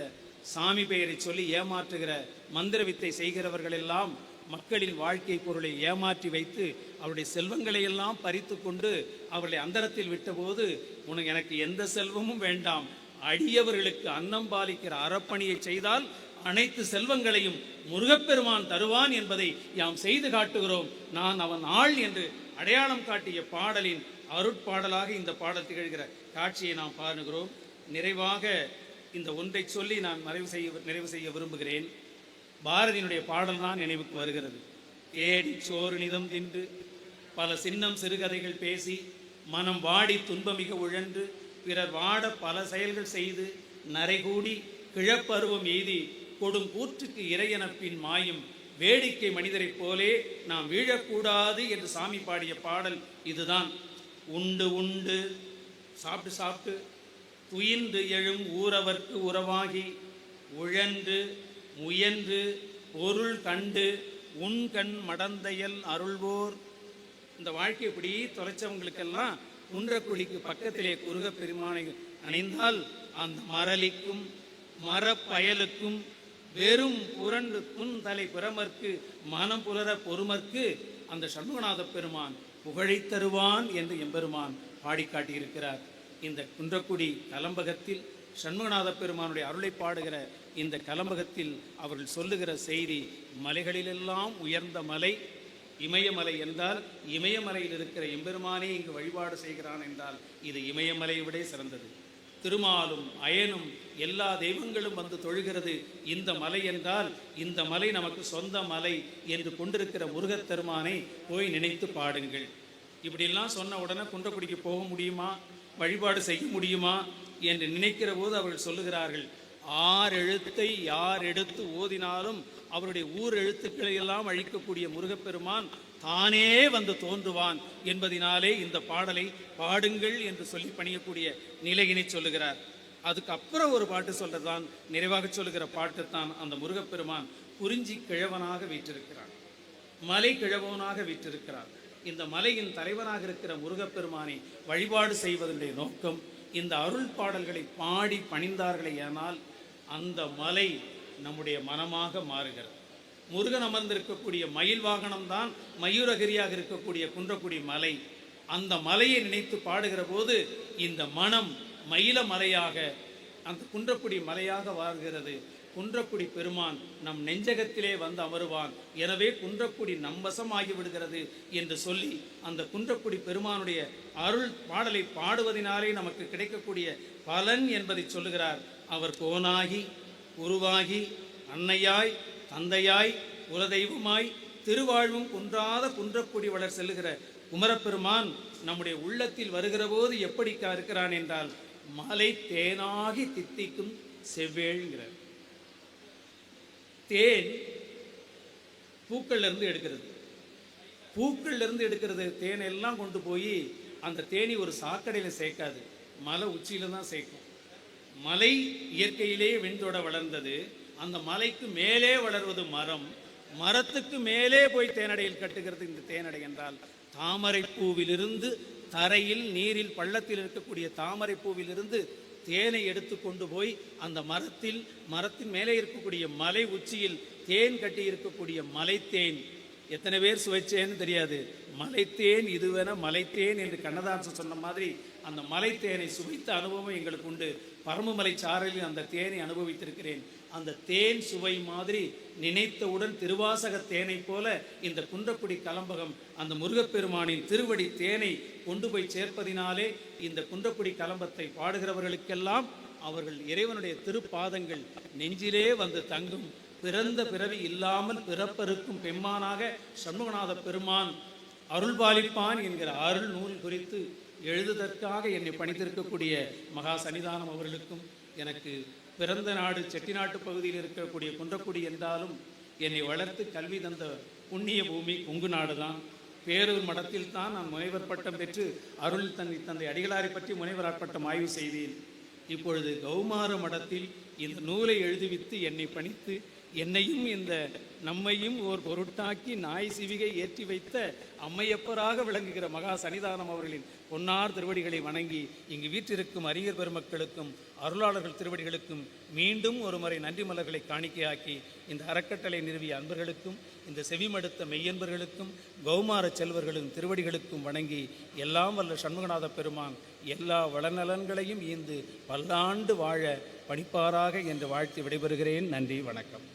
சாமி பெயரை சொல்லி ஏமாற்றுகிற மந்திர வித்தை செய்கிறவர்கள் எல்லாம் மக்களின் வாழ்க்கை பொருளை ஏமாற்றி வைத்து அவருடைய செல்வங்களை எல்லாம் பறித்து கொண்டு அவர்களை அந்தரத்தில் விட்டபோது, உனக்கு எனக்கு எந்த செல்வமும் வேண்டாம், அடியவர்களுக்கு அன்னம் பாலிக்கிற அறப்பணியை செய்தால் அனைத்து செல்வங்களையும் முருகப்பெருமான் தருவான் என்பதை யாம் செய்து காட்டுகிறோம், நான் அவன் ஆள் என்று அடையாளம் காட்டிய பாடலின் அருட்பாடலாக இந்த பாடல் திகழ்கிற காட்சியை நாம் பாருகிறோம். நிறைவாக இந்த ஒன்றை சொல்லி நான் நிறைவு செய்ய விரும்புகிறேன். பாரதியினுடைய பாடல் தான் நினைவுக்கு வருகிறது. ஏடி சோறு நிதம் தின்று பல சின்னம் சிறுகதைகள் பேசி மனம் வாடி துன்பமிக உழன்று பிறர் வாட பல செயல்கள் செய்து நரைகூடி கிழப்பருவம் எய்தி கொடும் கூற்றுக்கு இறையனப்பின் மாயும் வேடிக்கை மனிதரைப் போலே நாம் வீழக்கூடாது என்று சாமி பாடிய பாடல் இதுதான். உண்டு உண்டு சாப்பிட்டு சாப்பிட்டு துயின்று எழும் ஊரவர்க்கு உறவாகி உழன்று முயன்று பொருள் கண்டு உன் கண் மடந்தையல் அருள்வோர். இந்த வாழ்க்கை இப்படி தொலைச்சவங்களுக்கெல்லாம் குன்றக்குழிக்கு பக்கத்திலே குருக பெருமானை அணிந்தால் அந்த மரலிக்கும் மரப்பயலுக்கும் வெறும் புரண்டு புன்தலை பிறமர்க்கு மனம் புலர பொறுமர்க்கு அந்த சண்முகநாத பெருமான் புகழை தருவான் என்று எம்பெருமான் பாடிக்காட்டியிருக்கிறார். இந்த குன்றக்குடி கலம்பகத்தில் சண்முகநாத பெருமானுடைய அருளை பாடுகிற இந்த கலம்பகத்தில் அவர்கள் சொல்லுகிற செய்தி, மலைகளிலெல்லாம் உயர்ந்த மலை இமயமலை என்றால், இமயமலையில் இருக்கிற எம்பெருமானே இங்கு வழிபாடு செய்கிறான் என்றால் இது இமயமலையை விட சிறந்தது. திருமாலும் அயனும் எல்லா தெய்வங்களும் வந்து தொழுகிறது இந்த மலை என்றால், இந்த மலை நமக்கு சொந்த மலை என்று கொண்டிருக்கிற முருகத்தெருமானை போய் நினைத்து பாடுங்கள். இப்படிலாம் சொன்ன உடனே குன்றக்குடிக்கு போக முடியுமா, வழிபாடு செய்ய முடியுமா என்று நினைக்கிற போது அவர்கள் சொல்லுகிறார்கள், ஆறு எழுத்தை யார் எடுத்து ஓதினாலும் அவருடைய ஊர் எழுத்துக்களை எல்லாம் அழிக்கக்கூடிய முருகப்பெருமான் தானே வந்து தோன்றுவான் என்பதினாலே இந்த பாடலை பாடுங்கள் என்று சொல்லி பணியக்கூடிய நிலையினை சொல்லுகிறார். அதுக்கப்புறம் ஒரு பாட்டு சொல்றதுதான், நிறைவாக சொல்லுகிற பாட்டு தான் அந்த முருகப்பெருமான் குறிஞ்சி கிழவனாக வீற்றிருக்கிறார், மலை கிழவனாக வீற்றிருக்கிறார், இந்த மலையின் தலைவனாக இருக்கிற முருகப்பெருமானை வழிபாடு செய்வதனுடைய நோக்கம். இந்த அருள் பாடல்களை பாடி பணிந்தார்களே ஆனால் அந்த மலை நம்முடைய மனமாக மாறுகிறது. முருகன் அமர்ந்திருக்கக்கூடிய மயில் வாகனம்தான் மயூரகிரியாக இருக்கக்கூடிய குன்றக்குடி மலை. அந்த மலையை நினைத்து பாடுகிற போது இந்த மனம் மயில மலையாக, அந்த குன்றக்குடி மலையாக வாழ்கிறது. குன்றக்குடி பெருமான் நம் நெஞ்சகத்திலே வந்து அமருவான், எனவே குன்றக்குடி நம்பசமாகி விடுகிறது என்று சொல்லி அந்த குன்றக்குடி பெருமானுடைய அருள் பாடலை பாடுவதனாலே நமக்கு கிடைக்கக்கூடிய பலன் என்பதை சொல்லுகிறார். அவர் கோனாகி உருவாகி அன்னையாய் தந்தையாய் குலதெய்வமாய் திருவாழ்வும் குன்றாத குன்றக்குடி வளர் செல்லுகிற குமரப்பெருமான் நம்முடைய உள்ளத்தில் வருகிற போது எப்படி இருக்கிறான் என்றால் மலை தேனாகி தித்திக்கும் செவ்வேள்ங்கிறார். தேன் பூக்கள்ல இருந்து எடுக்கிறது. பூக்கள்ல இருந்து எடுக்கிறது தேனை எல்லாம் கொண்டு போய் அந்த தேனி ஒரு சாக்கடையில் சேர்க்காது, மலை உச்சியில தான் சேர்க்கும். மலை இயற்கையிலே விண்தொட வளர்ந்தது. அந்த மலைக்கு மேலே வளர்வது மரம், மரத்துக்கு மேலே போய் தேனடையில் கட்டுகிறது. இந்த தேனடை என்றால் தாமரை பூவிலிருந்து தரையில் நீரில் பள்ளத்தில் இருக்கக்கூடிய தாமரை பூவிலிருந்து தேனை எடுத்து கொண்டு போய் அந்த மரத்தின் மேலே இருக்கக்கூடிய மலை உச்சியில் தேன் கட்டி இருக்கக்கூடிய மலைத்தேன். எத்தனை பேர் சுவைச்சேன்னு தெரியாது. மலைத்தேன் இதுவென மலைத்தேன் என்று கண்ணதாசன் சொன்ன மாதிரி அந்த மலைத்தேனை சுவைத்த அனுபவம் எங்களுக்கு உண்டு. பரமமலை சாரலில் அந்த தேனை அனுபவித்திருக்கிறேன். அந்த தேன் சுவை மாதிரி நினைத்தவுடன் திருவாசக தேனை போல இந்த குன்றக்குடி கலம்பகம் அந்த முருகப்பெருமானின் திருவடி தேனை கொண்டு போய் சேர்ப்பதினாலே இந்த குன்றக்குடி கலம்பத்தை பாடுகிறவர்களுக்கெல்லாம் அவர்கள் இறைவனுடைய திருப்பாதங்கள் நெஞ்சிலே வந்து தங்கும். பிறந்த பிறவி இல்லாமல் பிறப்பருக்கும் பெம்மானாக சண்முகநாத பெருமான் அருள்பாலிப்பான் என்கிற அருள் நூல் குறித்து எழுதுவதற்காக என்னை பணித்திருக்கக்கூடிய மகா சன்னிதானம் அவர்களுக்கும், எனக்கு பிறந்த நாடு செட்டிநாட்டு பகுதியில் இருக்கக்கூடிய குன்றக்குடி என்றாலும் என்னை வளர்த்து கல்வி தந்த புண்ணிய பூமி கொங்கு நாடு தான். பேரூர் மடத்தில் தான் நான் முனைவர் பட்டம் பெற்று அருள் தந்தை அடிகளாரை பற்றி முனைவர் பட்டம் ஆய்வு செய்தேன். இப்பொழுது கௌமார மடத்தில் இந்த நூலை எழுதுவித்து என்னை பணித்து என்னையும் இந்த நம்மையும் ஓர் பொருட்டாக்கி நாய் சிவிகை ஏற்றி வைத்த அம்மையப்பராக விளங்குகிற மகா சன்னிதானம் அவர்களின் பொன்னார் திருவடிகளை வணங்கி இங்கு வீற்றிருக்கும் அறிஞர் பெருமக்களுக்கும் அருளாளர்கள் திருவடிகளுக்கும் மீண்டும் ஒரு முறை நன்றி மலர்களை காணிக்கையாக்கி இந்த அறக்கட்டளை நிறுவிய அன்பர்களுக்கும் இந்த செவிமடுத்த மெய்யன்பர்களுக்கும் கௌமார செல்வர்களின் திருவடிகளுக்கும் வணங்கி எல்லாம் வல்ல சண்முகநாத பெருமான் எல்லா வளநலன்களையும் ஈந்து பல்லாண்டு வாழ பணிப்பாராக என்று வாழ்த்தி விடைபெறுகிறேன். நன்றி, வணக்கம்.